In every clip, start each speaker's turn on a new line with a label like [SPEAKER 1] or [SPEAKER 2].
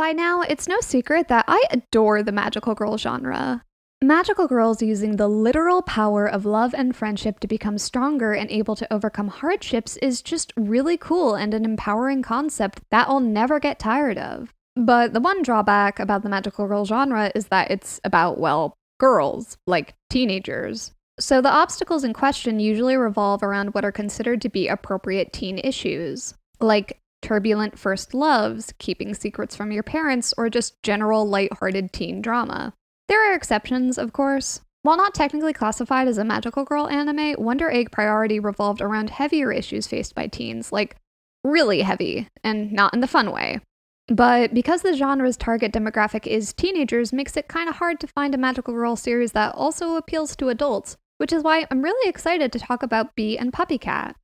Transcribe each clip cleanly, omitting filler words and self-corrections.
[SPEAKER 1] By now, it's no secret that I adore the magical girl genre. Magical girls using the literal power of love and friendship to become stronger and able to overcome hardships is just really cool and an empowering concept that I'll never get tired of. But the one drawback about the magical girl genre is that it's about, well, girls, like teenagers. So the obstacles in question usually revolve around what are considered to be appropriate teen issues, like turbulent first loves, keeping secrets from your parents, or just general lighthearted teen drama. There are exceptions, of course. While not technically classified as a magical girl anime, Wonder Egg Priority revolved around heavier issues faced by teens, like really heavy, and not in the fun way. But because the genre's target demographic is teenagers, makes it kind of hard to find a magical girl series that also appeals to adults, which is why I'm really excited to talk about Bee and PuppyCat.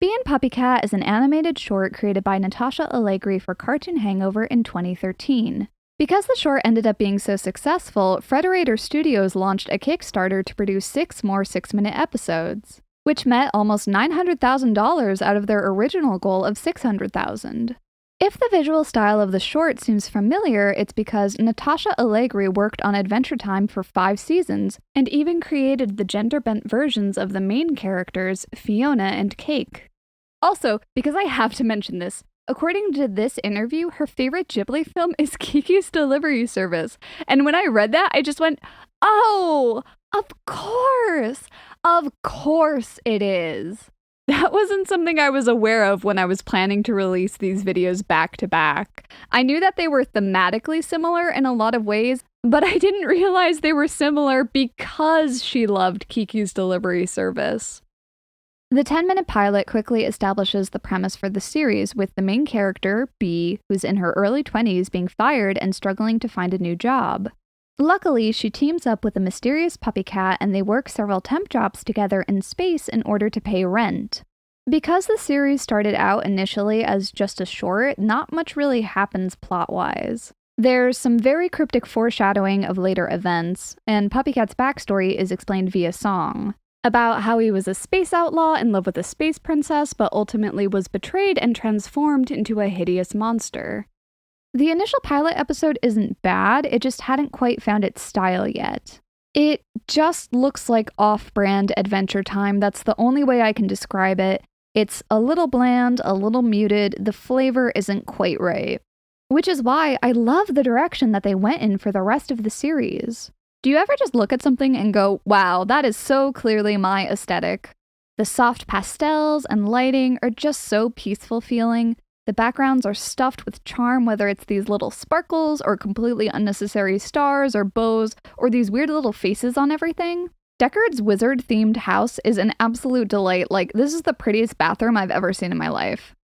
[SPEAKER 2] Bee and PuppyCat is an animated short created by Natasha Allegri for Cartoon Hangover in 2013. Because the short ended up being so successful, Frederator Studios launched a Kickstarter to produce 6 more 6-minute episodes, which met almost $900,000 out of their original goal of $600,000. If the visual style of the short seems familiar, it's because Natasha Allegri worked on Adventure Time for 5 seasons, and even created the gender-bent versions of the main characters, Fiona and Cake. Also, because I have to mention this, according to this interview, her favorite Ghibli film is Kiki's Delivery Service, and when I read that, I just went, oh, of course! Of course it is! That wasn't something I was aware of when I was planning to release these videos back to back. I knew that they were thematically similar in a lot of ways, but I didn't realize they were similar because she loved Kiki's Delivery Service. The 10-minute pilot quickly establishes the premise for the series, with the main character, Bee, who's in her early 20s, being fired and struggling to find a new job. Luckily, she teams up with a mysterious PuppyCat and they work several temp jobs together in space in order to pay rent. Because the series started out initially as just a short, not much really happens plot-wise. There's some very cryptic foreshadowing of later events, and PuppyCat's backstory is explained via song, about how he was a space outlaw in love with a space princess, but ultimately was betrayed and transformed into a hideous monster. The initial pilot episode isn't bad, it just hadn't quite found its style yet. It just looks like off-brand Adventure Time, that's the only way I can describe it. It's a little bland, a little muted, the flavor isn't quite right. Which is why I love the direction that they went in for the rest of the series. Do you ever just look at something and go, wow, that is so clearly my aesthetic? The soft pastels and lighting are just so peaceful feeling. The backgrounds are stuffed with charm, whether it's these little sparkles or completely unnecessary stars or bows or these weird little faces on everything. Deckard's wizard-themed house is an absolute delight. Like, this is the prettiest bathroom I've ever seen in my life.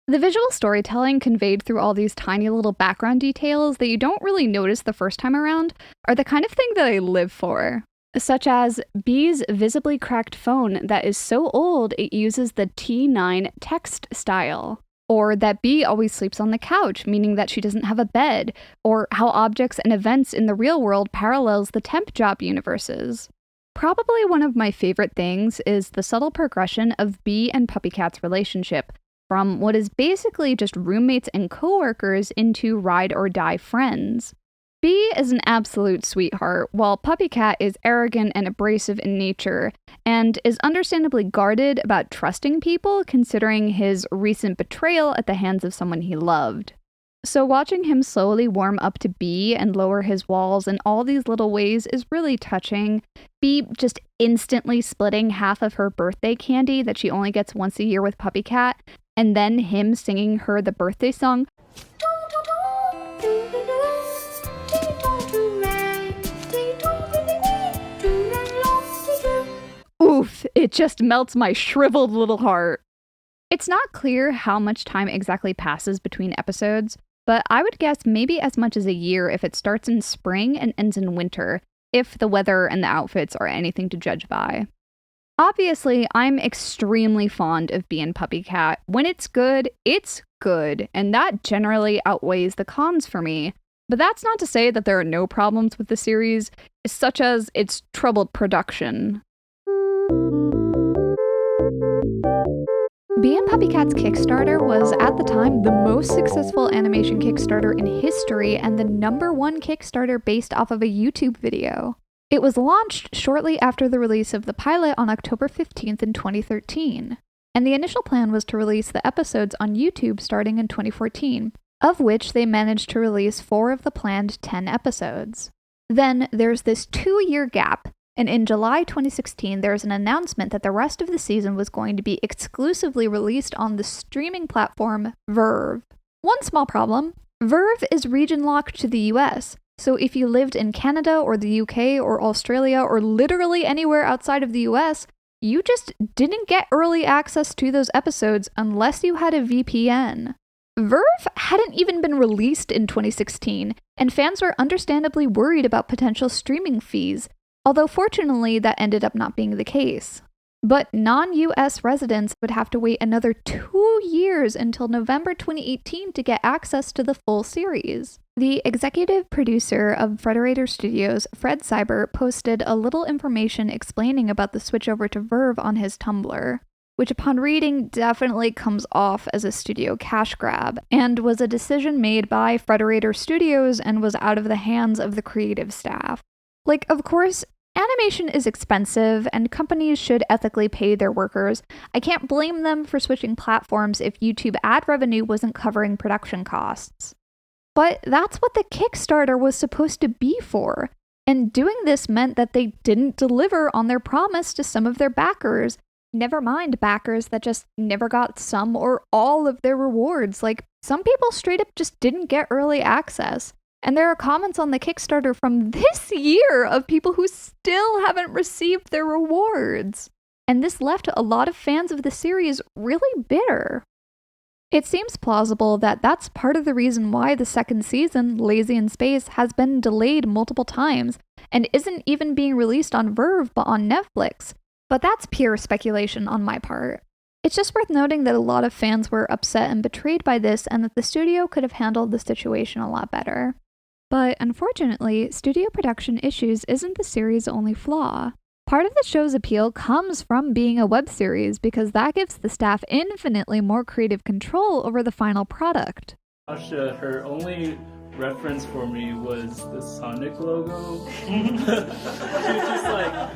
[SPEAKER 2] The visual storytelling conveyed through all these tiny little background details that you don't really notice the first time around are the kind of thing that I live for. Such as Bee's visibly cracked phone that is so old it uses the T9 text style. Or that Bee always sleeps on the couch, meaning that she doesn't have a bed, or how objects and events in the real world parallels the temp job universes. Probably one of my favorite things is the subtle progression of Bee and PuppyCat's relationship, from what is basically just roommates and coworkers into ride-or-die friends. Bee is an absolute sweetheart, while PuppyCat is arrogant and abrasive in nature, and is understandably guarded about trusting people considering his recent betrayal at the hands of someone he loved. So watching him slowly warm up to Bee and lower his walls in all these little ways is really touching. Bee just instantly splitting half of her birthday candy that she only gets once a year with PuppyCat, and then him singing her the birthday song. Oof, it just melts my shriveled little heart. It's not clear how much time exactly passes between episodes, but I would guess maybe as much as a year if it starts in spring and ends in winter, if the weather and the outfits are anything to judge by. Obviously, I'm extremely fond of Bee and PuppyCat. When it's good, and that generally outweighs the cons for me. But that's not to say that there are no problems with the series, such as its troubled production. Bee and PuppyCat's Kickstarter was, at the time, the most successful animation Kickstarter in history and the #1 Kickstarter based off of a YouTube video. It was launched shortly after the release of the pilot on October 15th in 2013, and the initial plan was to release the episodes on YouTube starting in 2014, of which they managed to release 4 of the planned 10 episodes. Then there's this 2-year gap, and in July 2016 there's an announcement that the rest of the season was going to be exclusively released on the streaming platform Verve. One small problem, Verve is region locked to the US, so if you lived in Canada or the UK or Australia or literally anywhere outside of the US, you just didn't get early access to those episodes unless you had a VPN. Verve hadn't even been released in 2016, and fans were understandably worried about potential streaming fees, although fortunately that ended up not being the case. But non-US residents would have to wait another 2 years until November 2018 to get access to the full series. The executive producer of Frederator Studios, Fred Cyber, posted a little information explaining about the switch over to Verve on his Tumblr, which upon reading definitely comes off as a studio cash grab, and was a decision made by Frederator Studios and was out of the hands of the creative staff. Like, of course, animation is expensive, and companies should ethically pay their workers. I can't blame them for switching platforms if YouTube ad revenue wasn't covering production costs. But that's what the Kickstarter was supposed to be for, and doing this meant that they didn't deliver on their promise to some of their backers. Never mind backers that just never got some or all of their rewards. Like, some people straight up just didn't get early access. And there are comments on the Kickstarter from this year of people who still haven't received their rewards. And this left a lot of fans of the series really bitter. It seems plausible that that's part of the reason why the second season, Lazy in Space, has been delayed multiple times and isn't even being released on Verve but on Netflix. But that's pure speculation on my part. It's just worth noting that a lot of fans were upset and betrayed by this, and that the studio could have handled the situation a lot better. But unfortunately, studio production issues isn't the series' only flaw. Part of the show's appeal comes from being a web series because that gives the staff infinitely more creative control over the final product.
[SPEAKER 3] Asha, her only reference for me was the Sonic logo.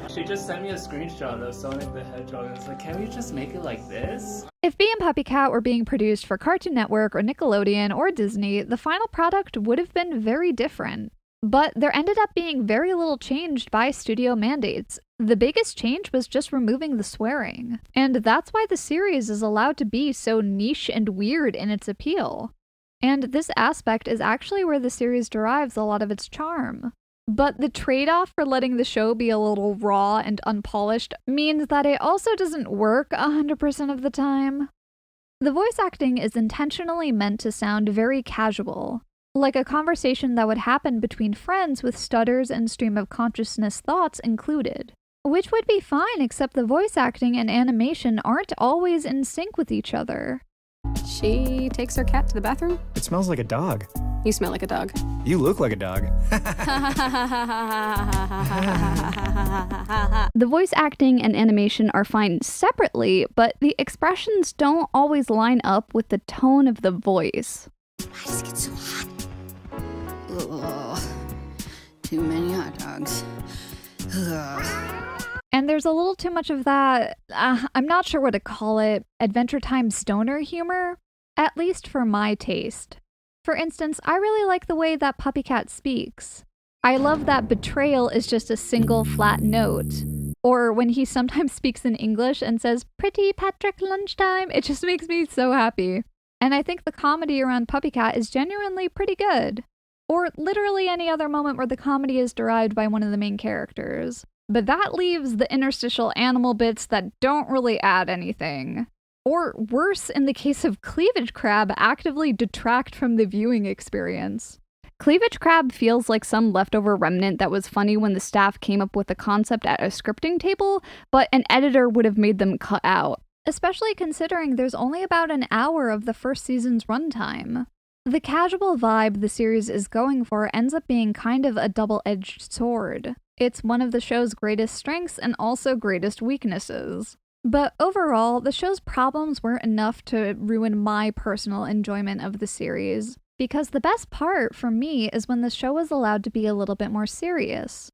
[SPEAKER 3] She just sent me a screenshot of Sonic the Hedgehog and was like, can we just make it like this?
[SPEAKER 2] If Bee and PuppyCat were being produced for Cartoon Network or Nickelodeon or Disney, the final product would have been very different. But there ended up being very little changed by studio mandates. The biggest change was just removing the swearing. And that's why the series is allowed to be so niche and weird in its appeal. And this aspect is actually where the series derives a lot of its charm. But the trade-off for letting the show be a little raw and unpolished means that it also doesn't work 100% of the time. The voice acting is intentionally meant to sound very casual, like a conversation that would happen between friends with stutters and stream of consciousness thoughts included. Which would be fine, except the voice acting and animation aren't always in sync with each other.
[SPEAKER 4] She takes her cat to the bathroom.
[SPEAKER 5] It smells like a dog.
[SPEAKER 4] You smell like a dog.
[SPEAKER 5] You look like a dog.
[SPEAKER 2] The voice acting and animation are fine separately, but the expressions don't always line up with the tone of the voice.
[SPEAKER 4] I just get so hot. Ugh. Too many hot dogs. Ugh.
[SPEAKER 2] And there's a little too much of that, I'm not sure what to call it, Adventure Time stoner humor, at least for my taste. For instance, I really like the way that PuppyCat speaks. I love that betrayal is just a single flat note. Or when he sometimes speaks in English and says, "Pretty Patrick lunchtime," it just makes me so happy. And I think the comedy around PuppyCat is genuinely pretty good. Or literally any other moment where the comedy is derived by one of the main characters. But that leaves the interstitial animal bits that don't really add anything. Or worse, in the case of Cleavage Crab, actively detract from the viewing experience. Cleavage Crab feels like some leftover remnant that was funny when the staff came up with the concept at a scripting table, but an editor would have made them cut out. Especially considering there's only about an hour of the first season's runtime. The casual vibe the series is going for ends up being kind of a double-edged sword. It's one of the show's greatest strengths and also greatest weaknesses. But overall, the show's problems weren't enough to ruin my personal enjoyment of the series, because the best part for me is when the show was allowed to be a little bit more serious.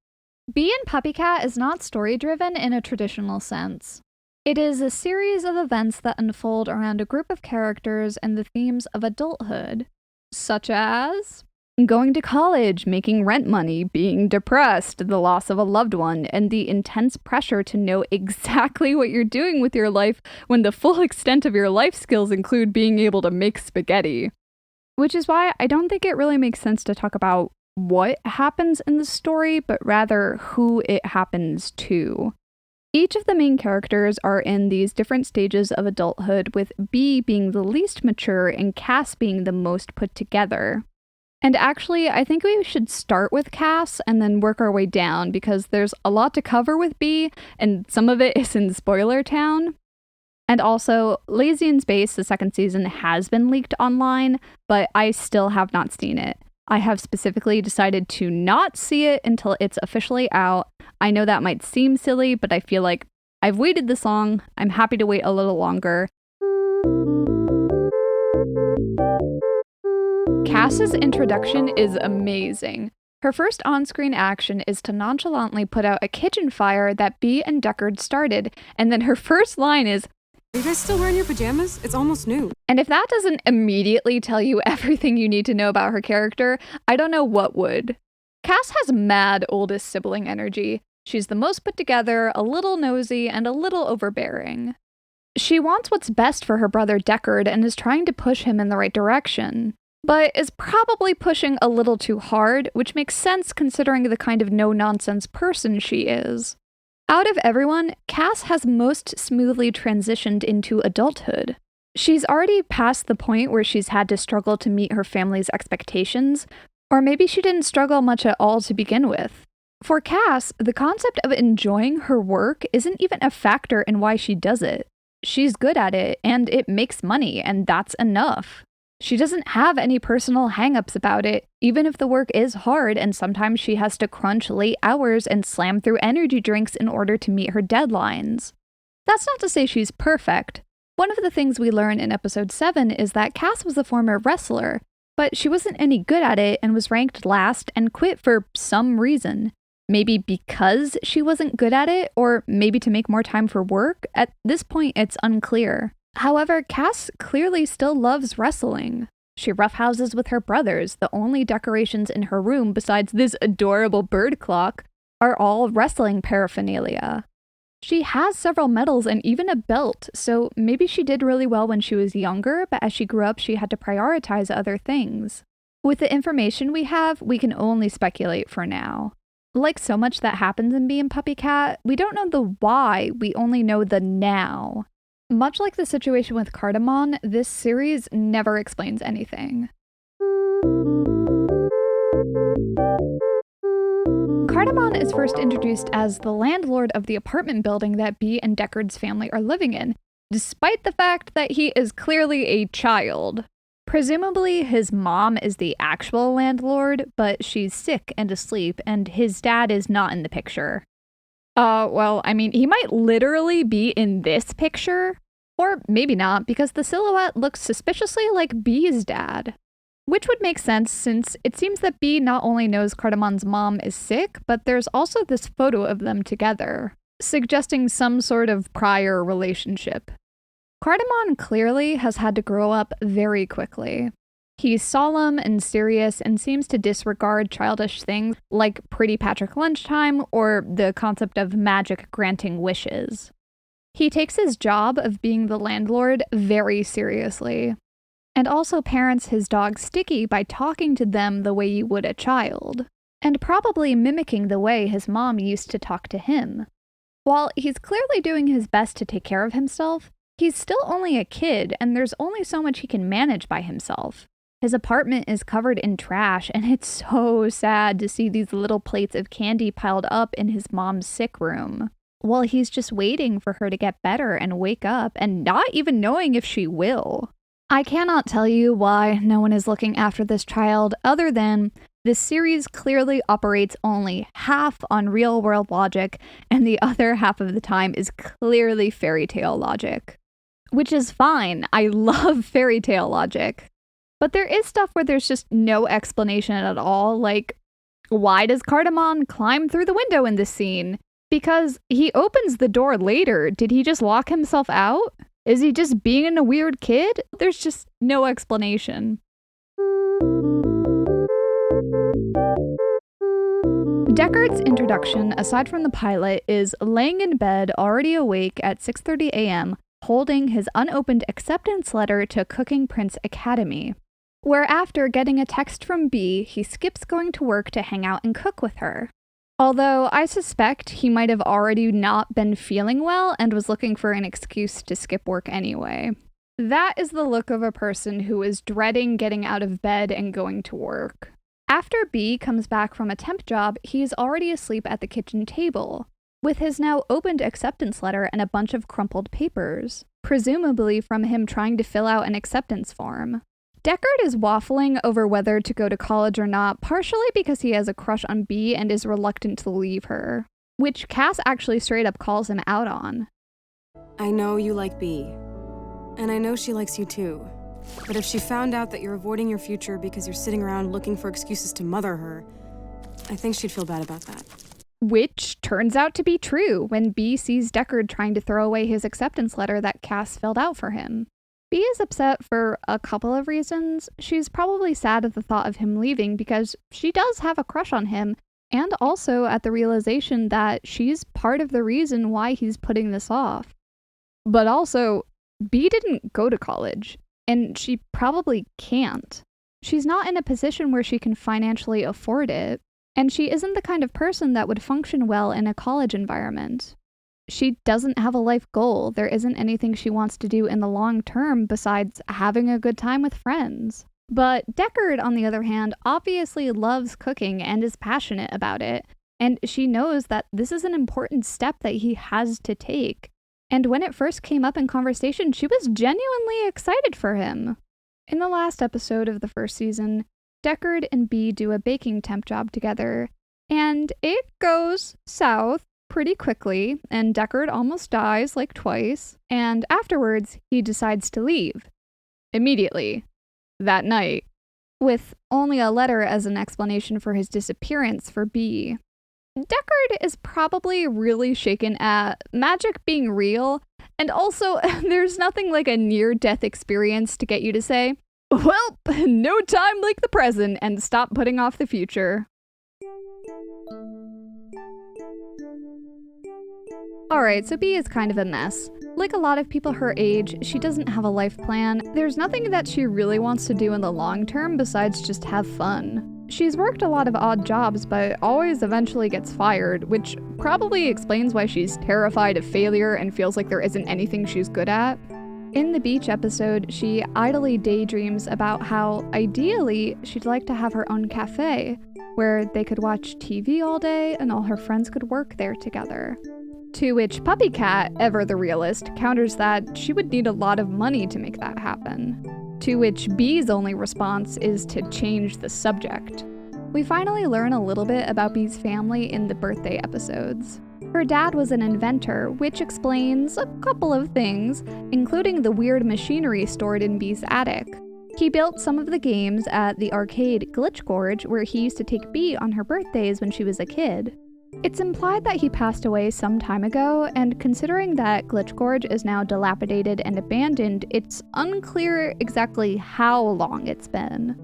[SPEAKER 2] Bee and PuppyCat is not story-driven in a traditional sense. It is a series of events that unfold around a group of characters and the themes of adulthood, such as going to college, making rent money, being depressed, the loss of a loved one, and the intense pressure to know exactly what you're doing with your life when the full extent of your life skills include being able to make spaghetti. Which is why I don't think it really makes sense to talk about what happens in the story, but rather who it happens to. Each of the main characters are in these different stages of adulthood, with Bee being the least mature and Cass being the most put together. And actually, I think we should start with Cass and then work our way down, because there's a lot to cover with Bee, and some of it is in Spoiler Town. And also, Lazy in Space, the second season, has been leaked online, but I still have not seen it. I have specifically decided to not see it until it's officially out. I know that might seem silly, but I feel like I've waited this long. I'm happy to wait a little longer. Cass's introduction is amazing. Her first on-screen action is to nonchalantly put out a kitchen fire that Bee and Deckard started, and then her first line is,
[SPEAKER 6] "Are you guys still wearing your pajamas? It's almost noon."
[SPEAKER 2] And if that doesn't immediately tell you everything you need to know about her character, I don't know what would. Cass has mad oldest sibling energy. She's the most put together, a little nosy, and a little overbearing. She wants what's best for her brother Deckard and is trying to push him in the right direction, but is probably pushing a little too hard, which makes sense considering the kind of no-nonsense person she is. Out of everyone, Cass has most smoothly transitioned into adulthood. She's already past the point where she's had to struggle to meet her family's expectations, or maybe she didn't struggle much at all to begin with. For Cass, the concept of enjoying her work isn't even a factor in why she does it. She's good at it, and it makes money, and that's enough. She doesn't have any personal hang-ups about it, even if the work is hard and sometimes she has to crunch late hours and slam through energy drinks in order to meet her deadlines. That's not to say she's perfect. One of the things we learn in episode 7 is that Cass was a former wrestler, but she wasn't any good at it and was ranked last and quit for some reason. Maybe because she wasn't good at it, or maybe to make more time for work? At this point, it's unclear. However, Cass clearly still loves wrestling. She roughhouses with her brothers. The only decorations in her room besides this adorable bird clock are all wrestling paraphernalia. She has several medals and even a belt, so maybe she did really well when she was younger, but as she grew up, she had to prioritize other things. With the information we have, we can only speculate for now. Like so much that happens in Bee and PuppyCat, we don't know the why, we only know the now. Much like the situation with Cardamon, this series never explains anything. Cardamon is first introduced as the landlord of the apartment building that Bee and Deckard's family are living in, despite the fact that he is clearly a child. Presumably, his mom is the actual landlord, but she's sick and asleep, and his dad is not in the picture. He might literally be in this picture, or maybe not, because the silhouette looks suspiciously like Bee's dad. Which would make sense since it seems that Bee not only knows Cardamon's mom is sick, but there's also this photo of them together, suggesting some sort of prior relationship. Cardamon clearly has had to grow up very quickly. He's solemn and serious and seems to disregard childish things like Pretty Patrick Lunchtime or the concept of magic granting wishes. He takes his job of being the landlord very seriously, and also parents his dog Sticky by talking to them the way you would a child, and probably mimicking the way his mom used to talk to him. While he's clearly doing his best to take care of himself, he's still only a kid, and there's only so much he can manage by himself. His apartment is covered in trash, and it's so sad to see these little plates of candy piled up in his mom's sick room, while he's just waiting for her to get better and wake up, and not even knowing if she will. I cannot tell you why no one is looking after this child other than This series clearly operates only half on real-world logic, and the other half of the time is clearly fairy tale logic. Which is fine. I love fairy tale logic. But there is stuff where there's just no explanation at all, like, why does Cardamon climb through the window in this scene? Because he opens the door later. Did he just lock himself out? Is he just being a weird kid? There's just no explanation. Deckard's introduction, aside from the pilot, is laying in bed, already awake at 6:30 a.m., holding his unopened acceptance letter to Cooking Prince Academy, where after getting a text from B, he skips going to work to hang out and cook with her. Although I suspect he might have already not been feeling well and was looking for an excuse to skip work anyway. That is the look of a person who is dreading getting out of bed and going to work. After B comes back from a temp job, he is already asleep at the kitchen table, with his now opened acceptance letter and a bunch of crumpled papers, presumably from him trying to fill out an acceptance form. Deckard is waffling over whether to go to college or not, partially because he has a crush on B and is reluctant to leave her, which Cass actually straight up calls him out on.
[SPEAKER 6] I know you like B, and I know she likes you too. But if she found out that you're avoiding your future because you're sitting around looking for excuses to mother her, I think she'd feel bad about that.
[SPEAKER 2] Which turns out to be true when B sees Deckard trying to throw away his acceptance letter that Cass filled out for him. B is upset for a couple of reasons. She's probably sad at the thought of him leaving because she does have a crush on him, and also at the realization that she's part of the reason why he's putting this off. But also, B didn't go to college, and she probably can't. She's not in a position where she can financially afford it, and she isn't the kind of person that would function well in a college environment. She doesn't have a life goal. There isn't anything she wants to do in the long term besides having a good time with friends. But Deckard, on the other hand, obviously loves cooking and is passionate about it, and she knows that this is an important step that he has to take. And when it first came up in conversation, she was genuinely excited for him. In the last episode of the first season, Deckard and B do a baking temp job together, and it goes south pretty quickly, and Deckard almost dies like twice, and afterwards he decides to leave. Immediately. That night. With only a letter as an explanation for his disappearance for B. Deckard is probably really shaken at magic being real, and also there's nothing like a near-death experience to get you to say, well, no time like the present, and stop putting off the future. Alright, so B is kind of a mess. Like a lot of people her age, she doesn't have a life plan. There's nothing that she really wants to do in the long term besides just have fun. She's worked a lot of odd jobs, but always eventually gets fired, which probably explains why she's terrified of failure and feels like there isn't anything she's good at. In the beach episode, she idly daydreams about how, ideally, she'd like to have her own cafe, where they could watch TV all day and all her friends could work there together. To which PuppyCat, ever the realist, counters that she would need a lot of money to make that happen. To which B's only response is to change the subject. We finally learn a little bit about B's family in the birthday episodes. Her dad was an inventor, which explains a couple of things, including the weird machinery stored in B's attic. He built some of the games at the arcade Glitch Gorge, where he used to take B on her birthdays when she was a kid. It's implied that he passed away some time ago, and considering that Glitch Gorge is now dilapidated and abandoned, it's unclear exactly how long it's been.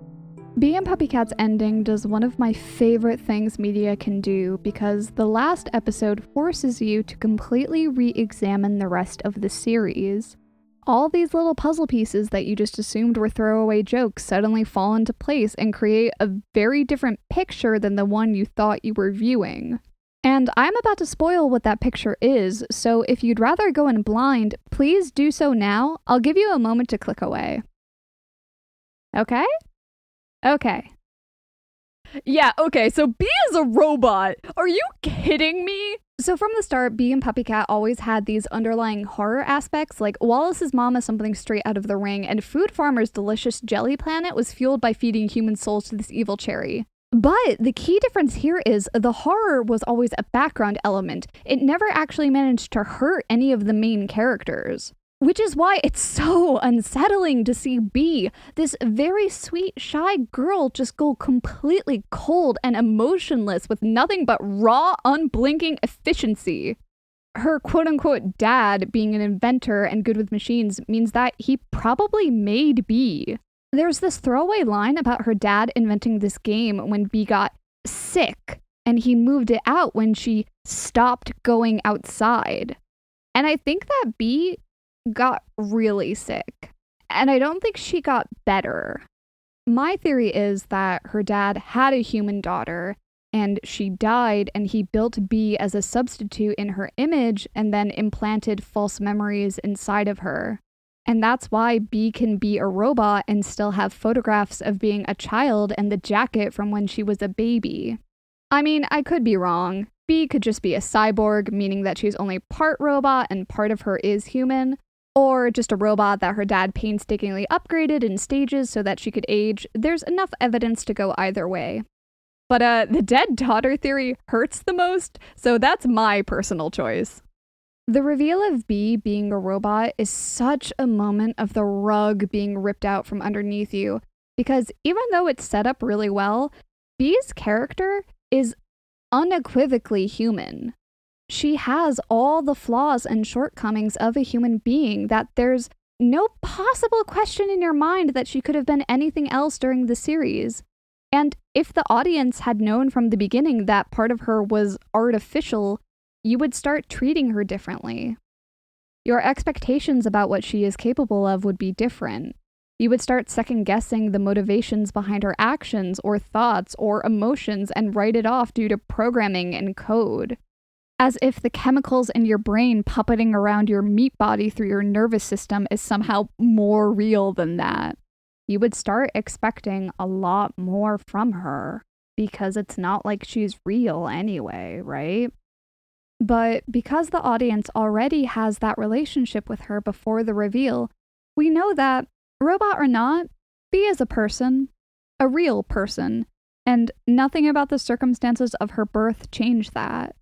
[SPEAKER 2] B and PuppyCat's ending does one of my favorite things media can do, because the last episode forces you to completely re-examine the rest of the series. All these little puzzle pieces that you just assumed were throwaway jokes suddenly fall into place and create a very different picture than the one you thought you were viewing. And I'm about to spoil what that picture is, so if you'd rather go in blind, please do so now. I'll give you a moment to click away. Okay? Okay. Yeah, okay, so B is a robot. Are you kidding me? So from the start, B and PuppyCat always had these underlying horror aspects, like Wallace's mom is something straight out of The Ring, and Food Farmer's delicious jelly planet was fueled by feeding human souls to this evil cherry. But the key difference here is the horror was always a background element. It never actually managed to hurt any of the main characters. Which is why it's so unsettling to see Bee, this very sweet, shy girl, just go completely cold and emotionless with nothing but raw, unblinking efficiency. Her quote-unquote dad being an inventor and good with machines means that he probably made Bee. There's this throwaway line about her dad inventing this game when Bee got sick, and he moved it out when she stopped going outside. And I think that Bee got really sick, and I don't think she got better. My theory is that her dad had a human daughter, and she died, and he built Bee as a substitute in her image and then implanted false memories inside of her. And that's why Bee can be a robot and still have photographs of being a child and the jacket from when she was a baby. I mean, I could be wrong. Bee could just be a cyborg, meaning that she's only part robot and part of her is human. Or just a robot that her dad painstakingly upgraded in stages so that she could age. There's enough evidence to go either way. But the dead daughter theory hurts the most, so that's my personal choice. The reveal of Bee being a robot is such a moment of the rug being ripped out from underneath you, because even though it's set up really well, Bee's character is unequivocally human. She has all the flaws and shortcomings of a human being, that there's no possible question in your mind that she could have been anything else during the series. And if the audience had known from the beginning that part of her was artificial, you would start treating her differently. Your expectations about what she is capable of would be different. You would start second-guessing the motivations behind her actions or thoughts or emotions and write it off due to programming and code. As if the chemicals in your brain puppeting around your meat body through your nervous system is somehow more real than that. You would start expecting a lot more from her, because it's not like she's real anyway, right? But because the audience already has that relationship with her before the reveal, we know that, robot or not, Bee is a person, a real person, and nothing about the circumstances of her birth change that.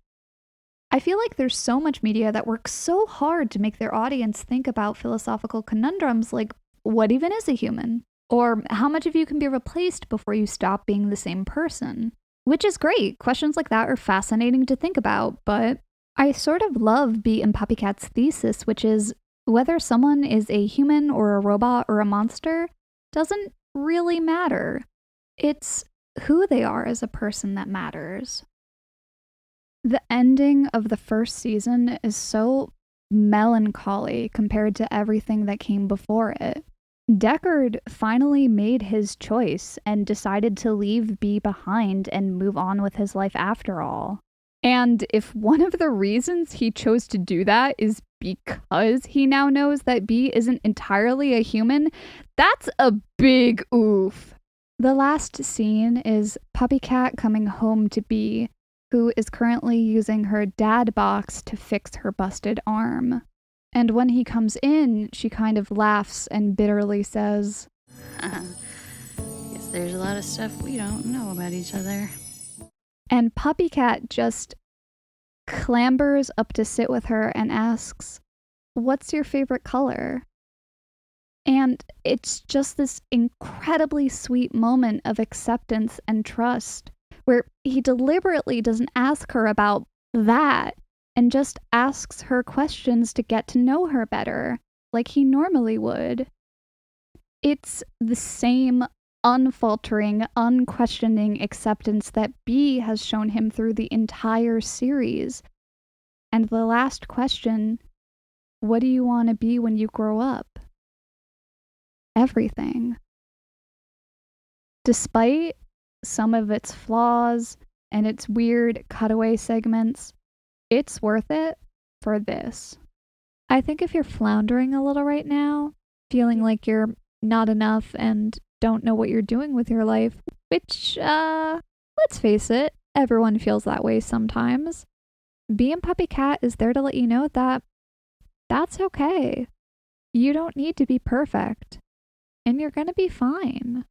[SPEAKER 2] I feel like there's so much media that works so hard to make their audience think about philosophical conundrums like, what even is a human? Or how much of you can be replaced before you stop being the same person? Which is great. Questions like that are fascinating to think about, but I sort of love Bee and PuppyCat's thesis, which is whether someone is a human or a robot or a monster doesn't really matter. It's who they are as a person that matters. The ending of the first season is so melancholy compared to everything that came before it. Deckard finally made his choice and decided to leave Bee behind and move on with his life after all. And if one of the reasons he chose to do that is because he now knows that Bee isn't entirely a human, that's a big oof. The last scene is PuppyCat coming home to Bee, who is currently using her dad box to fix her busted arm. And when he comes in, she kind of laughs and bitterly says,
[SPEAKER 4] Guess there's a lot of stuff we don't know about each other.
[SPEAKER 2] and PuppyCat just clambers up to sit with her and asks, "What's your favorite color?" And it's just this incredibly sweet moment of acceptance and trust, where he deliberately doesn't ask her about that and just asks her questions to get to know her better, like he normally would. It's the same unfaltering, unquestioning acceptance that Bee has shown him through the entire series. And the last question, what do you want to be when you grow up? Everything. Despite some of its flaws and its weird cutaway segments, it's worth it for this. I think if you're floundering a little right now, feeling like you're not enough and don't know what you're doing with your life, which, let's face it, everyone feels that way sometimes, Bee and PuppyCat is there to let you know that that's okay. You don't need to be perfect, and you're gonna be fine.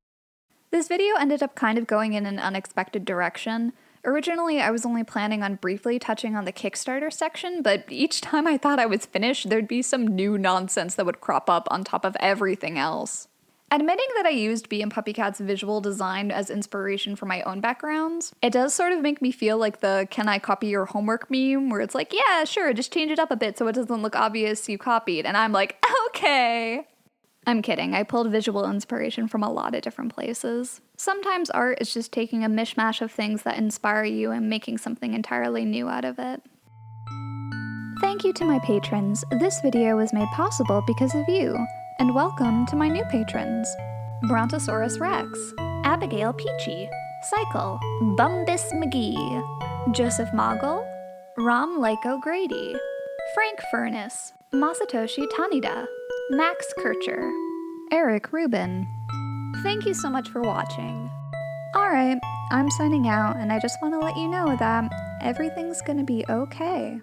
[SPEAKER 2] This video ended up kind of going in an unexpected direction. Originally, I was only planning on briefly touching on the Kickstarter section, but each time I thought I was finished, there'd be some new nonsense that would crop up on top of everything else. Admitting that I used Bee and PuppyCat's visual design as inspiration for my own backgrounds, it does sort of make me feel like the "can I copy your homework" meme, where it's like, yeah, sure, just change it up a bit so it doesn't look obvious you copied, and I'm like, okay. I'm kidding, I pulled visual inspiration from a lot of different places. Sometimes art is just taking a mishmash of things that inspire you and making something entirely new out of it. Thank you to my patrons. This video was made possible because of you. And welcome to my new patrons. Brontosaurus Rex, Abigail Peachy, Cycle, Bumbus McGee, Joseph Mogul, Ram Lyko Grady, Frank Furness, Masatoshi Tanida, Max Kircher, Eric Rubin. Thank you so much for watching. Alright, I'm signing out, and I just want to let you know that everything's gonna be okay.